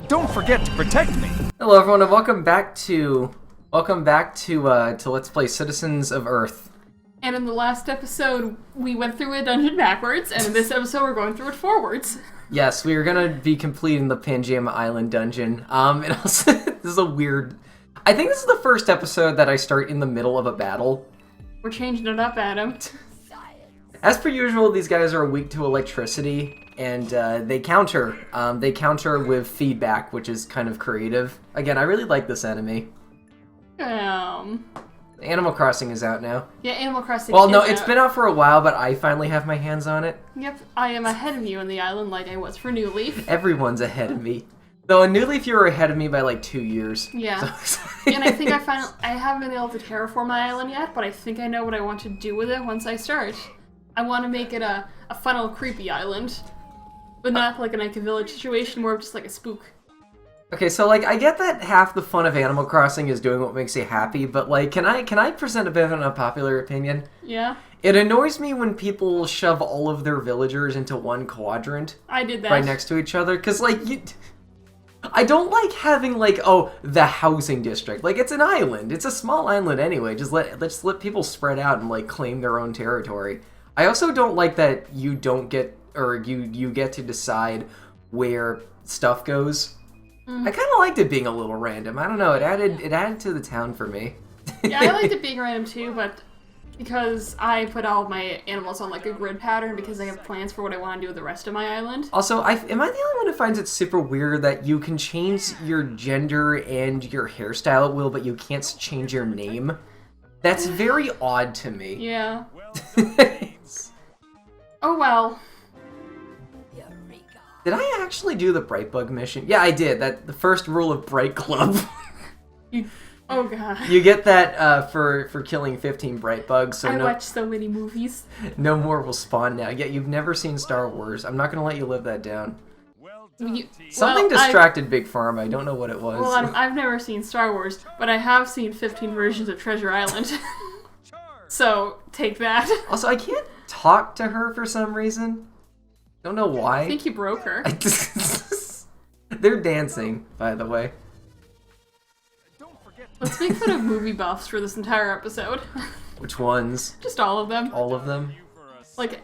Don't forget to protect me. Hello, everyone, and welcome back to Let's Play Citizens of Earth. And in the last episode, we went through a dungeon backwards, and in this episode, we're going through it forwards. Yes, we are gonna be completing the Pangaea Island dungeon. And also, this is a weird. I think this is the first episode that I start in the middle of a battle. We're changing it up, Adam. As per usual, these guys are weak to electricity, and they counter. They counter with feedback, which is kind of creative. Again, I really like this enemy. Animal Crossing is out now. Yeah, Animal Crossing Well, no, is it's out. been out for a while, but I finally have my hands on it. Yep, I am ahead of you on the island like I was for New Leaf. Everyone's ahead of me. Though in New Leaf, you were ahead of me by like 2 years. Yeah. And I think I haven't been able to terraform my island yet, but I think I know what I want to do with it once I start. I want to make it a funnel creepy island. But not like a Nika Village situation, more of just like a spook. Okay, so like I get that half the fun of Animal Crossing is doing what makes you happy, but like can I present a bit of an unpopular opinion? Yeah? It annoys me when people shove all of their villagers into one quadrant. I did that. Right next to each other, because like I don't like having like, oh, the housing district. Like it's an island. It's a small island anyway. Let's let people spread out and like claim their own territory. I also don't like that you don't get or you get to decide where stuff goes. I kind of liked it being a little random. I don't know. It added to the town for me. Yeah, I liked it being random too, but because I put all of my animals on like a grid pattern because I have plans for what I want to do with the rest of my island. Also, am I the only one who finds it super weird that you can change your gender and your hairstyle at will, but you can't change your name? That's very odd to me. Yeah. Oh well. Did I actually do the Brightbug mission? Yeah, I did. The first rule of Bright Club. Oh god. You get that for killing 15 Brightbugs. So I watch so many movies. No more will spawn now. Yet you've never seen Star Wars. I'm not gonna let you live that down. Something distracted Big Pharma. I don't know what it was. Well, I've never seen Star Wars, but I have seen 15 versions of Treasure Island. So take that. Also, I can't talk to her for some reason. Don't know why. I think you broke her. They're dancing, by the way. Let's make fun of movie buffs for this entire episode. Which ones? Just all of them. All of them? Like,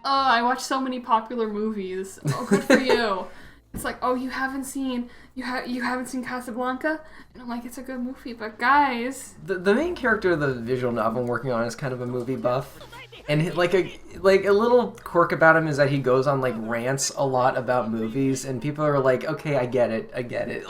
oh, I watch so many popular movies. Oh, good for you. It's like, oh, you haven't seen Casablanca? And I'm like, it's a good movie, but guys. The main character of the visual novel I'm working on is kind of a movie buff. And like a little quirk about him is that he goes on like rants a lot about movies, and people are like, okay, I get it.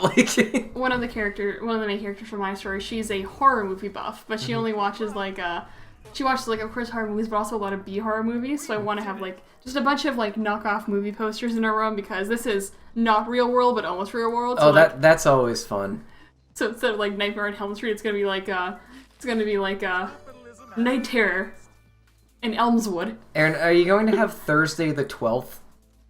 Like one of the main characters from my story, she's a horror movie buff, but she only watches like of course horror movies, but also a lot of B horror movies. So I want to have like just a bunch of like knockoff movie posters in our room because this is not real world but almost real world. So, that's always fun. So instead of like Nightmare on Elm Street, it's gonna be like Night Terror in Elmswood. Aaron, are you going to have Thursday the 12th?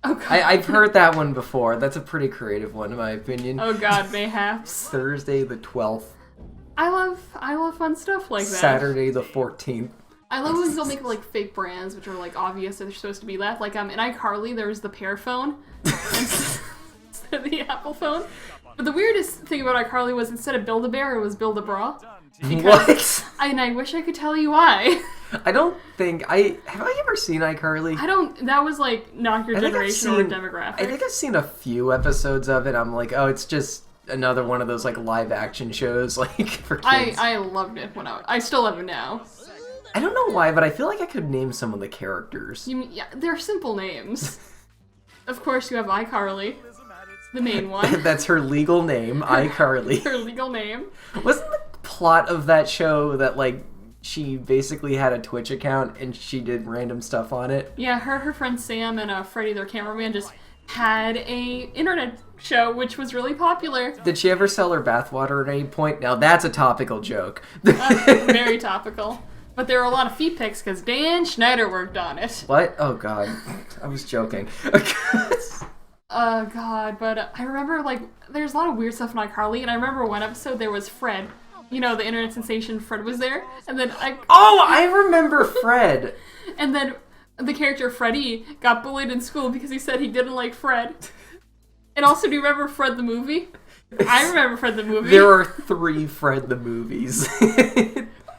Oh god. I've heard that one before. That's a pretty creative one in my opinion. Oh god, mayhaps. Thursday the 12th. I love fun stuff like that. Saturday the 14th. I love when they'll make like fake brands, which are like obvious that they're supposed to be that. Like in iCarly, there was the pear phone instead of the Apple phone. But the weirdest thing about iCarly was instead of Build-A-Bear, it was Build-A-Bra. What? And I wish I could tell you why. I don't think have I ever seen iCarly? That was like not your generation or demographic. I think I've seen a few episodes of it. I'm like, oh, it's just another one of those like live action shows like for kids. I loved it I still love it now. I don't know why, but I feel like I could name some of the characters. Yeah, they're simple names. Of course, you have iCarly, the main one. That's her legal name, iCarly. Her legal name. Wasn't the plot of that show that like she basically had a Twitch account and she did random stuff on it? Yeah, her friend Sam and Freddie, their cameraman, just had a internet show which was really popular. Did she ever sell her bathwater at any point? Now that's a topical joke. Very topical. But there were a lot of feet pics because Dan Schneider worked on it. What? Oh god. I was joking. Oh god, but I remember like there's a lot of weird stuff in iCarly, and I remember one episode there was Fred. You know, the internet sensation Fred was there, and then I remember Fred! And then the character Freddie got bullied in school because he said he didn't like Fred. And also, do you remember Fred the movie? I remember Fred the movie. There are 3 Fred the movies.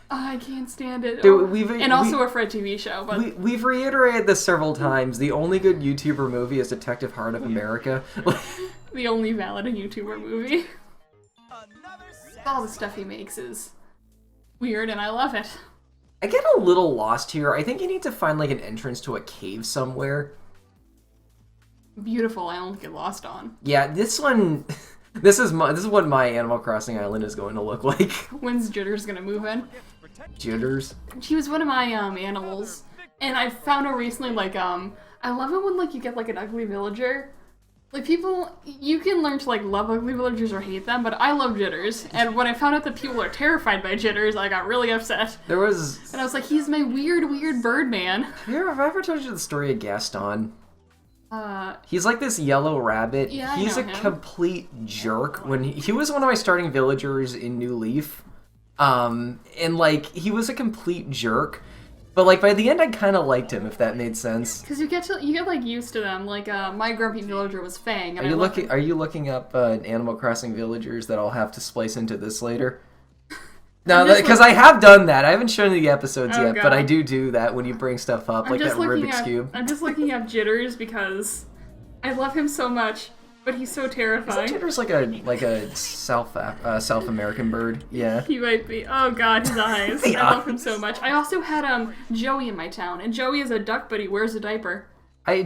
I can't stand it. Dude, a Fred TV show. But we've reiterated this several times. The only good YouTuber movie is Detective Heart of America. The only valid YouTuber movie. All the stuff he makes is weird, and I love it. I get a little lost here. I think you need to find like an entrance to a cave somewhere. Beautiful island to get lost on. Yeah, this one. This is what my Animal Crossing island is going to look like. When's Jitters gonna move in? Jitters. She was one of my animals, and I found her recently. Like I love it when like you get like an ugly villager. Like people, you can learn to like love ugly villagers or hate them, but I love Jitters. And when I found out that people are terrified by Jitters, I got really upset. And I was like, he's my weird bird man. Have I ever told you the story of Gaston? He's like this yellow rabbit. Yeah, He's I a know him. complete jerk. When he was one of my starting villagers in New Leaf, and like he was a complete jerk. But like by the end, I kind of liked him, if that made sense. Because you get like used to them. Like my grumpy villager was Fang. And Are you looking up Animal Crossing villagers that I'll have to splice into this later? No, because I have done that. I haven't shown you the episodes yet, but I do that when you bring stuff up, like that Rubik's Cube. I'm just looking up Jitters because I love him so much, but he's so terrifying. Isn't Jitters like a South American bird? Yeah. He might be. Oh god, his eyes. The I love him so much. I also had Joey in my town, and Joey is a duck, but he wears a diaper.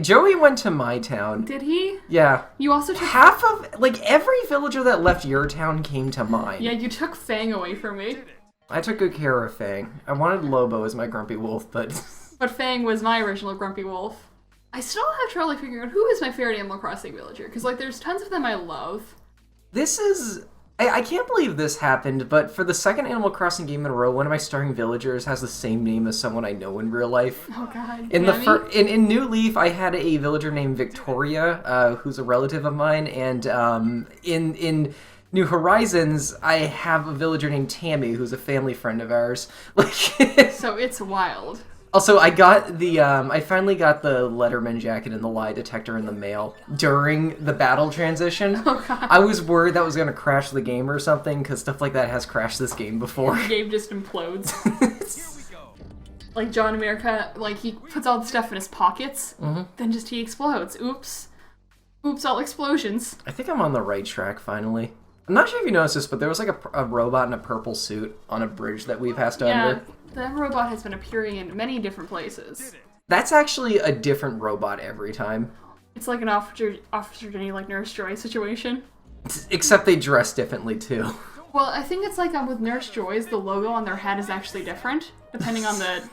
Joey went to my town. Did he? Yeah. You also took half of every villager that left your town came to mine. Yeah, you took Fang away from me. I took good care of Fang. I wanted Lobo as my grumpy wolf, but But Fang was my original grumpy wolf. I still have trouble figuring out who is my favorite Animal Crossing villager, because like there's tons of them I love. This is I can't believe this happened, but for the second Animal Crossing game in a row, one of my starting villagers has the same name as someone I know in real life. Oh god. In New Leaf, I had a villager named Victoria, who's a relative of mine, and in New Horizons, I have a villager named Tammy, who's a family friend of ours. So it's wild. Also, I finally got the Letterman jacket and the lie detector in the mail during the battle transition. Oh god. I was worried that was going to crash the game or something, because stuff like that has crashed this game before. The game just implodes. Like John America, like he puts all the stuff in his pockets, then just he explodes. Oops, all explosions. I think I'm on the right track, finally. I'm not sure if you noticed this, but there was like a robot in a purple suit on a bridge that we passed under. That robot has been appearing in many different places. That's actually a different robot every time. It's like an Officer Jenny, like Nurse Joy situation. Except they dress differently, too. Well, I think it's like with Nurse Joy's, the logo on their hat is actually different, depending on the...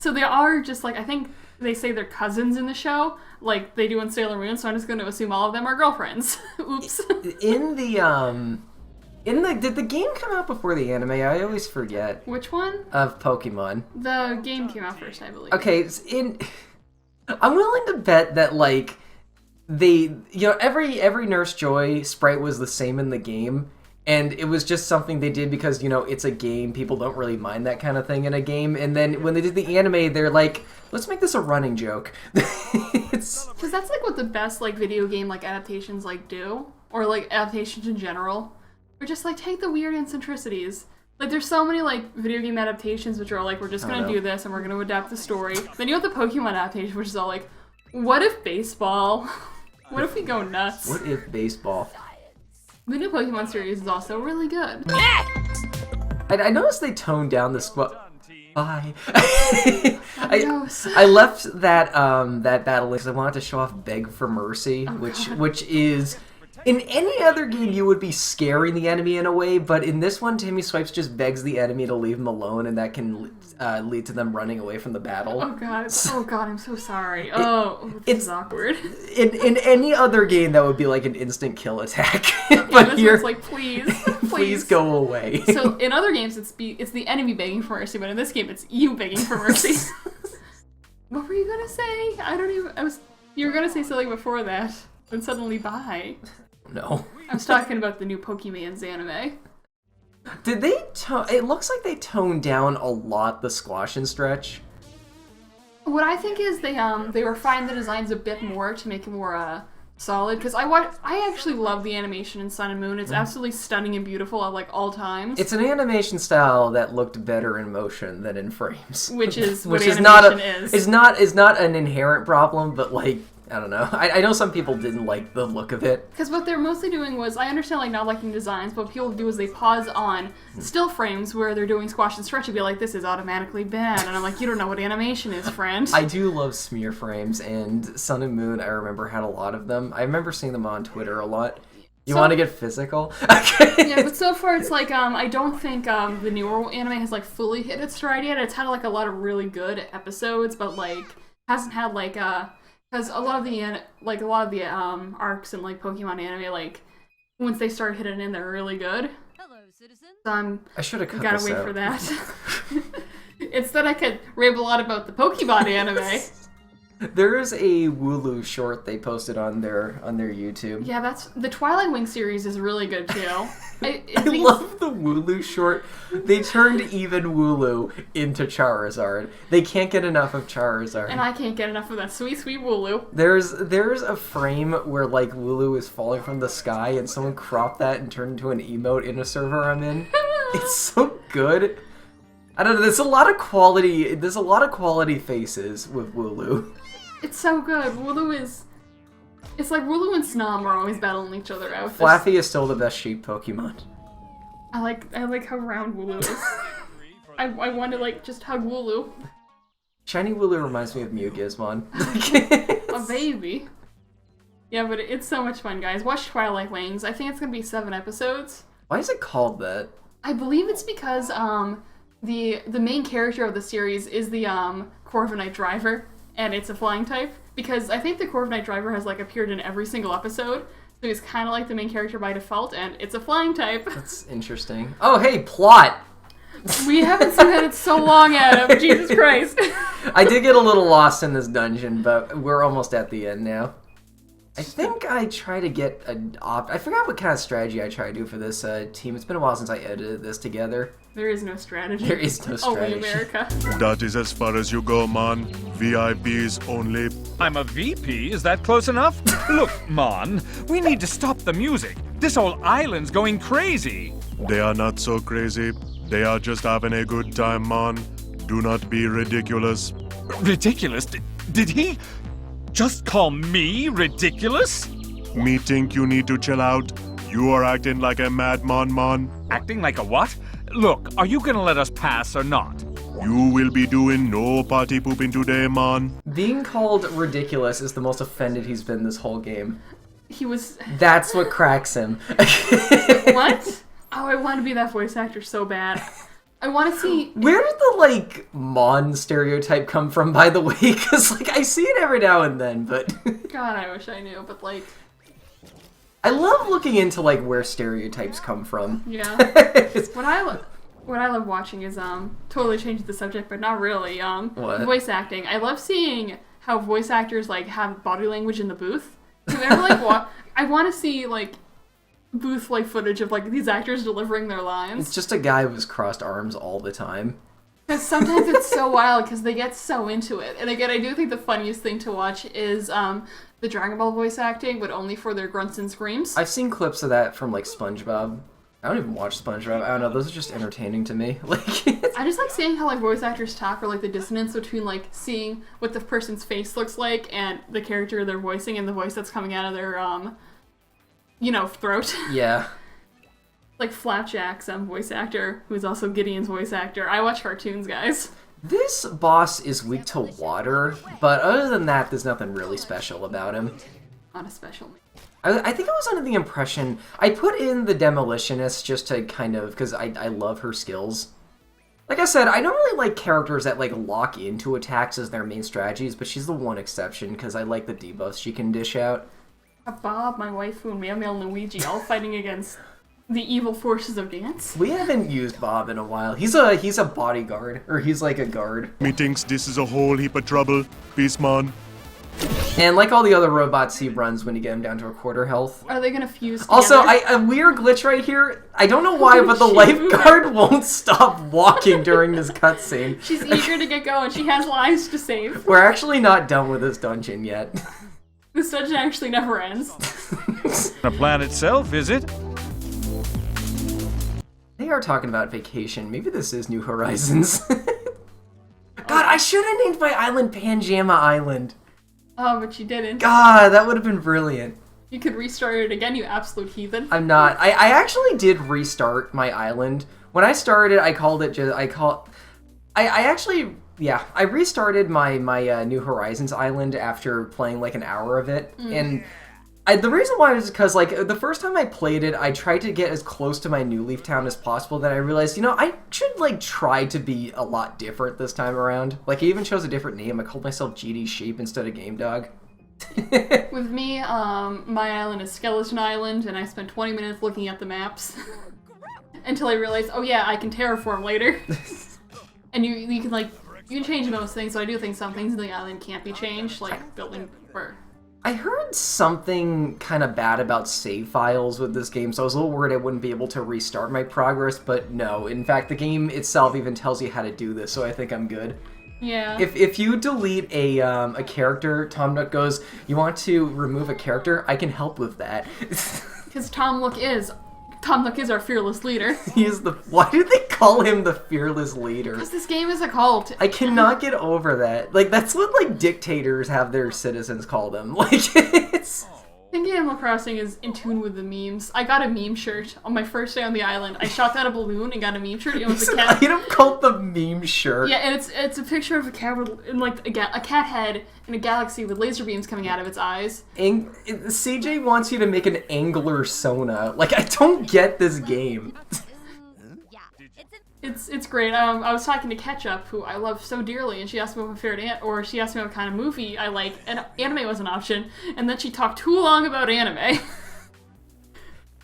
So they are just like, I think they say they're cousins in the show, like they do in Sailor Moon, so I'm just going to assume all of them are girlfriends. Oops. Did the game come out before the anime? I always forget. Which one? Of Pokemon. The game came out first, I believe. Okay, I'm willing to bet that, like, every Nurse Joy sprite was the same in the game, and it was just something they did because, it's a game, people don't really mind that kind of thing in a game, and then when they did the anime, they're like, let's make this a running joke. Because that's, like, what the best, like, video game, like, adaptations, like, do, or, like, adaptations in general. Or just, like, take the weird eccentricities. Like, there's so many, like, video game adaptations which are like, we're just gonna do this and we're gonna adapt the story. Then you have the Pokemon adaptation, which is all like, what if baseball? What if we go nuts? What if baseball? The new Pokemon series is also really good. I noticed they toned down the squad. Bye. Adios. I left that battle because I wanted to show off Beg for Mercy, which is... In any other game, you would be scaring the enemy in a way, but in this one, Timmy Swipes just begs the enemy to leave him alone, and that can lead to them running away from the battle. Oh god, I'm so sorry. This is awkward. In any other game, that would be like an instant kill attack. But this one's like, please, please go away. So in other games, it's the enemy begging for mercy, but in this game, it's you begging for mercy. What were you gonna say? You were gonna say something before that, then suddenly bye. No. I was talking about the new Pokemon's anime. Did they it looks like they toned down a lot the squash and stretch. What I think is they refined the designs a bit more to make it more solid, because I actually love the animation in Sun and Moon. It's absolutely stunning and beautiful at like all times. It's an animation style that looked better in motion than in frames, which is what which is animation not is. Is not an inherent problem, but like I don't know. I know some people didn't like the look of it. Because what they're mostly doing was, I understand like not liking designs, but what people do is they pause on still frames where they're doing squash and stretch and be like, this is automatically bad. And I'm like, you don't know what animation is, friend. I do love smear frames, and Sun and Moon, I remember, had a lot of them. I remember seeing them on Twitter a lot. You want to get physical? Yeah, but so far it's like, I don't think the newer anime has like fully hit its stride yet. It's had like a lot of really good episodes, but like hasn't had like because a lot of the arcs in like Pokemon anime, like once they start hitting in, they're really good. Hello, citizen. So I should have cut gotta this wait out. for that. Instead, I could rave a lot about the Pokemon anime. There is a Wooloo short they posted on their YouTube. Yeah, that's the Twilight Wing series is really good too. I love the Wooloo short. They turned even Wooloo into Charizard. They can't get enough of Charizard. And I can't get enough of that sweet, sweet Wooloo. There's a frame where like Wooloo is falling from the sky, and someone cropped that and turned into an emote in a server I'm in. It's so good. I don't know. There's a lot of quality faces with Wooloo. It's so good. Wooloo is. It's like Wooloo and Snom are always battling each other out. Flaffy is still the best sheep Pokemon. I like how round Wooloo is. I want to like just hug Wooloo. Shiny Wooloo reminds me of Mew Gizmon. A baby. Yeah, but it's so much fun, guys. Watch Twilight Wings. I think it's gonna be 7 episodes. Why is it called that? I believe it's because the main character of the series is the Corviknight driver, and it's a flying type. Because I think the Corviknight driver has like appeared in every single episode, so he's kind of like the main character by default, and it's a flying type. That's interesting. Oh, hey, plot! We haven't seen that in so long, Adam. Jesus Christ. I did get a little lost in this dungeon, but we're almost at the end now. I think I try to get I forgot what kind of strategy I try to do for this team. It's been a while since I edited this together. There is no strategy. There is no strategy. Only America. That is as far as you go, man. VIPs only. I'm a VP, is that close enough? Look, Mon, we need to stop the music. This whole island's going crazy. They are not so crazy. They are just having a good time, man. Do not be ridiculous. Ridiculous? Did he just call me ridiculous? Me think you need to chill out. You are acting like a madman, man. Acting like a what? Look, are you gonna let us pass or not? You will be doing no party pooping today, man. Being called ridiculous is the most offended he's been this whole game. He was... That's what cracks him. What? Oh, I want to be that voice actor so bad. I want to see... Where did the, like, Mon stereotype come from, by the way? Because, like, I see it every now and then, but... God, I wish I knew, but, like... I love looking into, like, where stereotypes come from. Yeah. What I love watching is, totally changing the subject, but not really, What? voice acting. I love seeing how voice actors, like, have body language in the booth. Do you ever, like, I want to see, like, booth-like footage of, like, these actors delivering their lines. It's just a guy with crossed arms all the time. Because sometimes it's so wild because they get so into it. And again, I do think the funniest thing to watch is the Dragon Ball voice acting, but only for their grunts and screams. I've seen clips of that from, like, SpongeBob. I don't even watch SpongeBob. I don't know. Those are just entertaining to me. Like, I just like seeing how, like, voice actors talk, or, like, the dissonance between, like, seeing what the person's face looks like and the character they're voicing and the voice that's coming out of their, throat. yeah. Like Flapjack's voice actor, who's also Gideon's voice actor. I watch cartoons, guys. This boss is weak to water, but other than that, there's nothing really special about him. Not a special man. I think I was under the impression... I put in the Demolitionist just to kind of... because I love her skills. Like I said, I don't really like characters that, like, lock into attacks as their main strategies, but she's the one exception, because I like the debuffs she can dish out. Bob, my waifu, and Meow Meow Luigi all fighting against the evil forces of dance. We haven't used Bob in a while. He's a bodyguard, or he's like a guard. Me thinks this is a whole heap of trouble. Peace, man. And like all the other robots, he runs when you get him down to a quarter health. Are they gonna fuse together? Also, a weird glitch right here. I don't know why, but the lifeguard won't stop walking during this cutscene. She's eager to get going. She has lives to save. We're actually not done with this dungeon yet. This dungeon actually never ends. The plan itself, is it? They are talking about vacation. Maybe this is New Horizons. God, I should have named my island Panjama Island. Oh, but you didn't. God, that would have been brilliant. You could restart it again, you absolute heathen. I'm not. I actually did restart my island. When I started, I called it just. I restarted my New Horizons island after playing like an hour of it, and the reason why was because like the first time I played it, I tried to get as close to my New Leaf Town as possible. Then I realized, I should like try to be a lot different this time around. Like I even chose a different name. I called myself GD Sheep instead of Game Dog. With me, my island is Skeleton Island, and I spent 20 minutes looking at the maps until I realized, oh yeah, I can terraform later. And you can change most things, so I do think some things in the island can't be changed, like building or... I heard something kind of bad about save files with this game, so I was a little worried I wouldn't be able to restart my progress, but no. In fact, the game itself even tells you how to do this, so I think I'm good. Yeah. If you delete a character, Tom Nook goes, you want to remove a character? I can help with that. Because Tom Nook is our fearless leader. Why do they call him the fearless leader? Because this game is a cult. I cannot get over that. Like, that's what, like, dictators have their citizens call them. Like, it's... I think Animal Crossing is in tune with the memes. I got a meme shirt on my first day on the island. I shot down a balloon and got a meme shirt. It was It's a an cat. item called the meme shirt. Yeah, and it's a picture of a cat with, in like a cat head in a galaxy with laser beams coming out of its eyes. CJ wants you to make an angler Sona. Like, I don't get this game. It's great. I was talking to Ketchup, who I love so dearly, and she asked me what my favorite she asked me what kind of movie I like, and anime was an option, and then she talked too long about anime.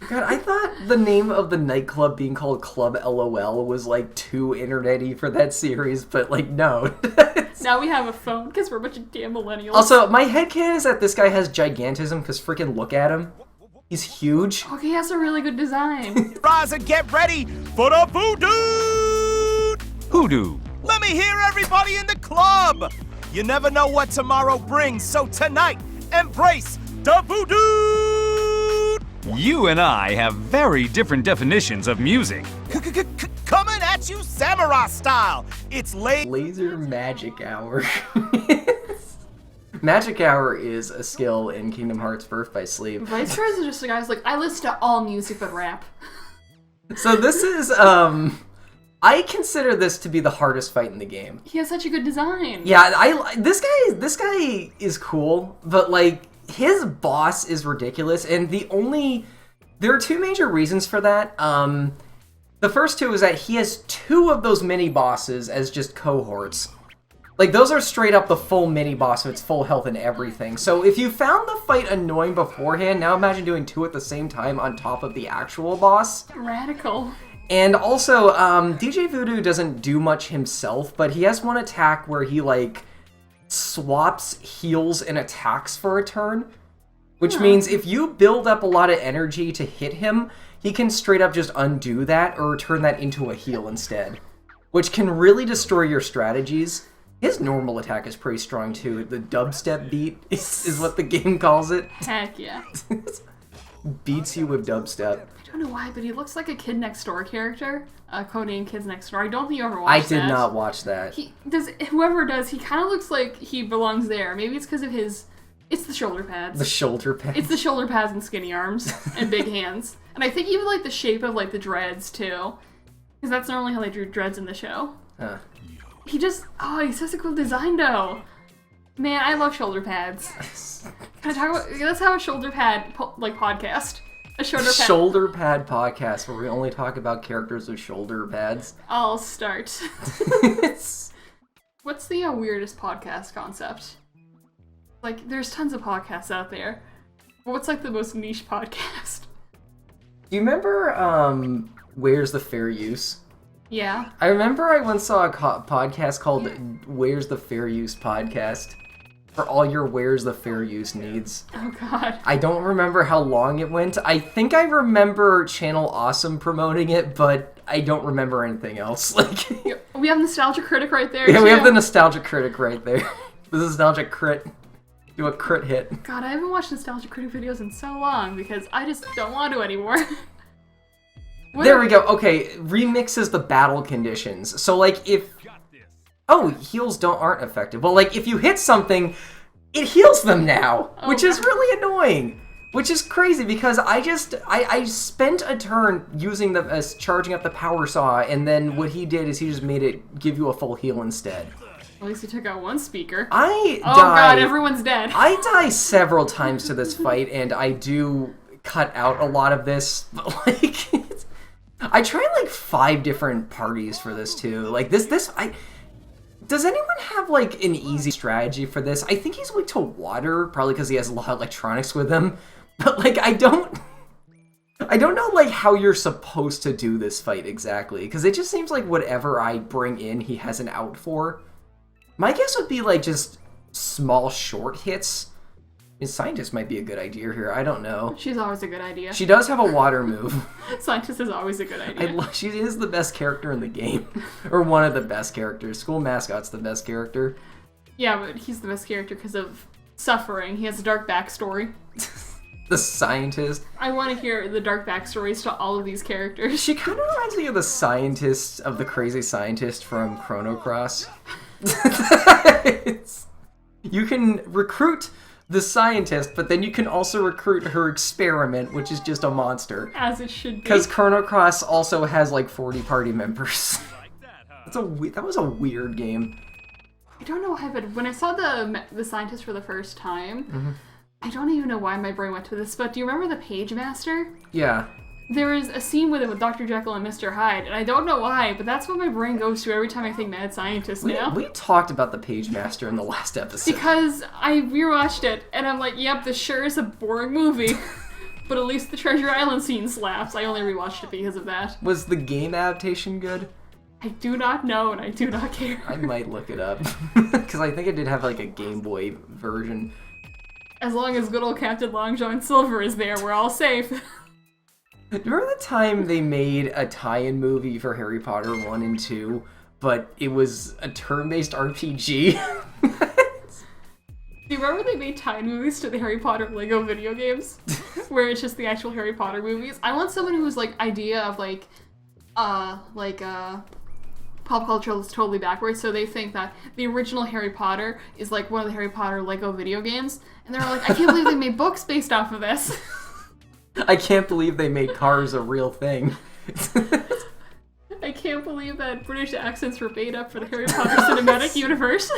God, I thought the name of the nightclub being called Club LOL was, like, too internet-y for that series, but, like, no. Now we have a phone, because we're a bunch of damn millennials. Also, my headcanon is that this guy has gigantism, because freaking look at him. He's huge. Okay, he has a really good design. Rise and get ready for the voodoo! Hoodoo. Let me hear everybody in the club! You never know what tomorrow brings, so tonight, embrace the voodoo! You and I have very different definitions of music. Coming at you samurai style! It's Laser Magic Hour. Magic Hour is a skill in Kingdom Hearts Birth by Sleep. Vice Versa is just a guy who's like, I listen to all music but rap. So this is, I consider this to be the hardest fight in the game. He has such a good design. Yeah, this guy is cool, but like his boss is ridiculous, and there are two major reasons for that. The first two is that he has two of those mini bosses as just cohorts. Like, those are straight up the full mini-boss with its full health and everything. So if you found the fight annoying beforehand, now imagine doing two at the same time on top of the actual boss. Radical. And also, DJ Voodoo doesn't do much himself, but he has one attack where he, like, swaps heals and attacks for a turn. Which means if you build up a lot of energy to hit him, he can straight up just undo that or turn that into a heal instead. Which can really destroy your strategies. His normal attack is pretty strong, too. The dubstep beat is what the game calls it. Heck yeah. Beats you with dubstep. I don't know why, but he looks like a Kid Next Door character. Cody and Kids Next Door. I don't think you ever watched that. I did not watch that. Whoever does, he kind of looks like he belongs there. Maybe it's because of it's the shoulder pads. The shoulder pads. It's the shoulder pads and skinny arms and big hands. And I think even like the shape of like the dreads, too. Because that's normally how they drew dreads in the show. Huh. He has a cool design though. Man, I love shoulder pads. Can I talk about, let's have a shoulder pad podcast. A shoulder pad podcast where we only talk about characters with shoulder pads. I'll start. What's the weirdest podcast concept? Like, there's tons of podcasts out there. But what's like the most niche podcast? Do you remember Where's the Fair Use? Yeah. I remember I once saw a podcast called Where's the Fair Use Podcast for all your Where's the Fair Use needs. Oh god. I don't remember how long it went. I think I remember Channel Awesome promoting it, but I don't remember anything else. Like, we have Nostalgia Critic right there. Yeah, too. we have the Nostalgia Critic right there. The Nostalgia Crit. Do a crit hit. God, I haven't watched Nostalgia Critic videos in so long because I just don't want to anymore. There we go. Okay, remixes the battle conditions. So, like, if... Oh, heals aren't effective. Well, like, if you hit something, it heals them now, which is really annoying. Which is crazy because I spent a turn using charging up the power saw, and then what he did is he just made it give you a full heal instead. At least he took out one speaker. Oh God, everyone's dead. I die several times to this fight, and I do cut out a lot of this, but like, I tried like 5 different parties for this too. Like does anyone have like an easy strategy for this? I think he's weak to water, probably because he has a lot of electronics with him. But like, I don't know like how you're supposed to do this fight exactly, because it just seems like whatever I bring in, he has an out for. My guess would be like just small short hits. Scientist might be a good idea here. I don't know. She's always a good idea. She does have a water move. Scientist is always a good idea. She is the best character in the game, or one of the best characters. School mascot's the best character. Yeah, but he's the best character because of suffering. He has a dark backstory. The scientist. I want to hear the dark backstories to all of these characters. She kind of reminds me of the scientist, of the crazy scientist from Chrono Cross. You can recruit the scientist, but then you can also recruit her experiment, which is just a monster. As it should be. Because Chrono Cross also has like 40 party members. That was a weird game. I don't know why, but when I saw the scientist for the first time, I don't even know why my brain went to this, but do you remember the Page Master? Yeah. There is a scene with it with Dr. Jekyll and Mr. Hyde, and I don't know why, but that's what my brain goes to every time I think Mad Scientist now. We talked about the Page Master in the last episode. Because I rewatched it, and I'm like, yep, this sure is a boring movie. But at least the Treasure Island scene slaps. I only rewatched it because of that. Was the game adaptation good? I do not know, and I do not care. I might look it up. Because I think it did have like a Game Boy version. As long as good old Captain Long John Silver is there, we're all safe. Remember the time they made a tie-in movie for Harry Potter 1 and 2, but it was a turn-based RPG? Do you remember they made tie-in movies to the Harry Potter Lego video games? Where it's just the actual Harry Potter movies? I want someone who's like idea of pop culture is totally backwards, so they think that the original Harry Potter is like one of the Harry Potter Lego video games, and they're like, I can't believe they made books based off of this. I can't believe they made cars a real thing. I can't believe that British accents were made up for the Harry Potter cinematic universe.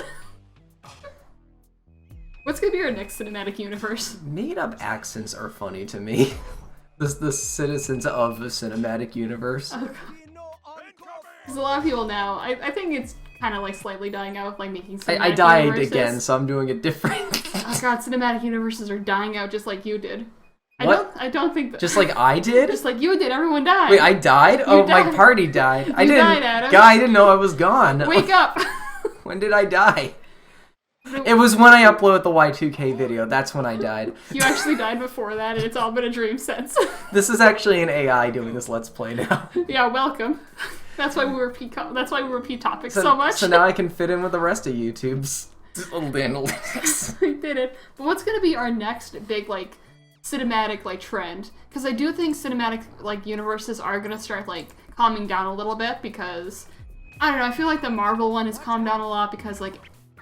What's gonna be our next cinematic universe? Made up accents are funny to me. The citizens of the cinematic universe. Oh, God. Because a lot of people now, I think it's kind of like slightly dying out, like making cinematic I died universes. again, so I'm doing it different. Oh God, cinematic universes are dying out just like you did. What? I don't think that. Just like I did? Just like you did, everyone died. Wait, I died? died. My party died. I didn't. died, Adam. God, I didn't know I was gone. Wake up! When did I die? It was when I uploaded the Y2K video. That's when I died. You actually died before that, and it's all been a dream since. This is actually an AI doing this Let's Play now. Yeah, welcome. That's why we repeat topics so much. So now I can fit in with the rest of YouTube's little analytics. We did it. But what's gonna be our next big like cinematic like trend? Because I do think cinematic like universes are gonna start like calming down a little bit, because I don't know, I feel like the Marvel one has calmed down a lot because like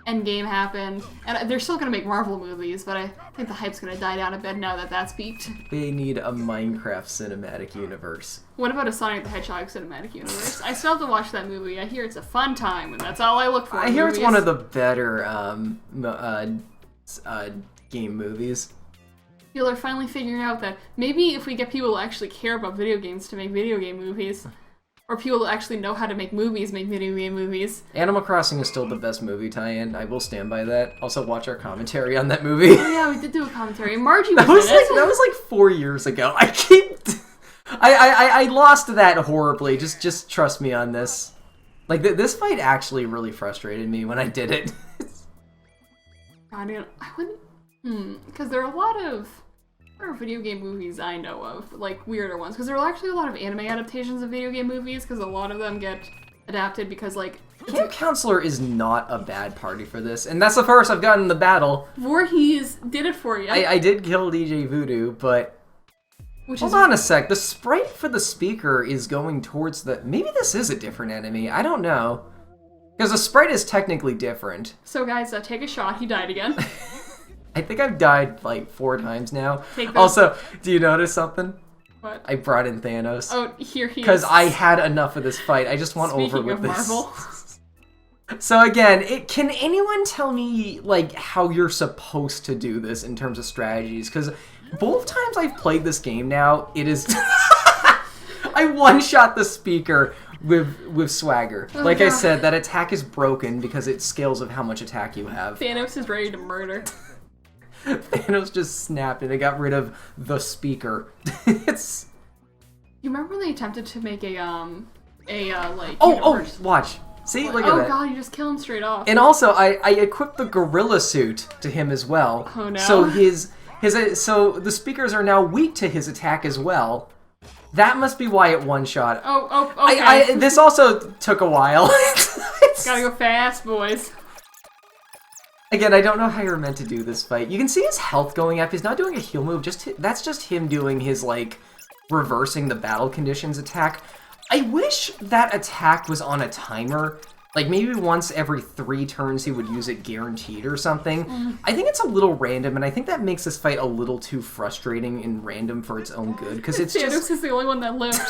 Endgame happened, and they're still gonna make Marvel movies, but I think the hype's gonna die down a bit now that that's peaked. They need a Minecraft cinematic universe. What about a Sonic the Hedgehog cinematic universe? I still have to watch that movie. I hear it's a fun time, and that's all I look for. I hear it's one of the better game movies. People are finally figuring out that maybe if we get people who actually care about video games to make video game movies, or people who actually know how to make movies make video game movies. Animal Crossing is still the best movie tie-in. I will stand by that. Also, watch our commentary on that movie. Oh yeah, we did do a commentary. Margie was in it. That was like 4 years ago. I lost that horribly. Just trust me on this. Like, this fight actually really frustrated me when I did it. I wouldn't... Because there are a lot of video game movies I know of, like weirder ones. Because there are actually a lot of anime adaptations of video game movies, because a lot of them get adapted because like Camp Counselor is not a bad party for this, and that's the first I've gotten in the battle. Voorhees did it for you. I did kill DJ Voodoo, but Which hold is on a sec. The sprite for the speaker is going towards the... Maybe this is a different enemy. I don't know. Because the sprite is technically different. So guys, take a shot. He died again. I think I've died like 4 times now. Take those. Also, do you notice something? What? I brought in Thanos. Oh, here he is. Because I had enough of this fight. I just want Speaking over with of this. Marvel. So again, can anyone tell me like how you're supposed to do this in terms of strategies? Because both times I've played this game now, it is I one-shot the speaker with swagger. Oh, like I God. said, that attack is broken because it scales of how much attack you have. Thanos is ready to murder. Thanos just snapped and it got rid of the speaker. It's You remember when they attempted to make a like oh universe? watch. See, look at Oh that. god, you just kill him straight off. And also, I equipped the gorilla suit to him as well. Oh, no. So so the speakers are now weak to his attack as well. That must be why it one shot. Oh, okay. This also took a while. Gotta go fast, boys. Again, I don't know how you're meant to do this fight. You can see his health going up. He's not doing a heal move. That's just him doing his like reversing the battle conditions attack. I wish that attack was on a timer. Like, maybe once every 3 turns he would use it guaranteed or something. I think it's a little random, and I think that makes this fight a little too frustrating and random for its own good, because it's Thanos just... is the only one that lived.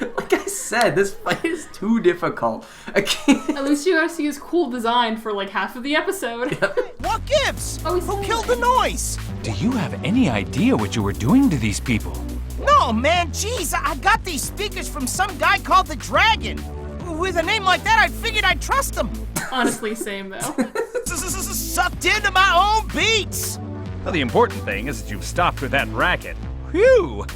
Like I said, this fight is too difficult. I can't... At least you got to see his cool design for like half of the episode. What gives? Oh, he's Who still killed the noise? Do you have any idea what you were doing to these people? No, man, jeez, I got these speakers from some guy called the Dragon. With a name like that, I figured I'd trust him. Honestly, same though. Sucked into my own beats. Well, the important thing is that you've stopped with that racket. Whew!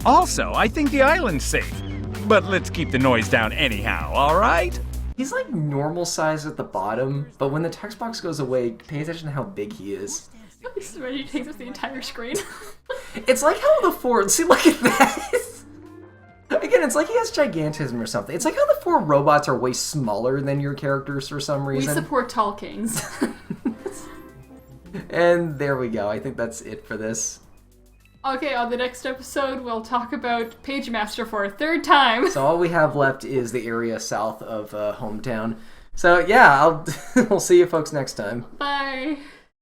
Also, I think the island's safe. But let's keep the noise down anyhow, alright? He's like normal size at the bottom, but when the text box goes away, pay attention to how big he is. He's ready to take up the entire screen. It's like how the 4... See, look at that! Again, it's like he has gigantism or something. It's like how the 4 robots are way smaller than your characters for some We reason. support tall kings. And there we go. I think that's it for this. Okay, on the next episode, we'll talk about Page Master for a 3rd time. So all we have left is the area south of Hometown. So yeah, we'll see you folks next time. Bye.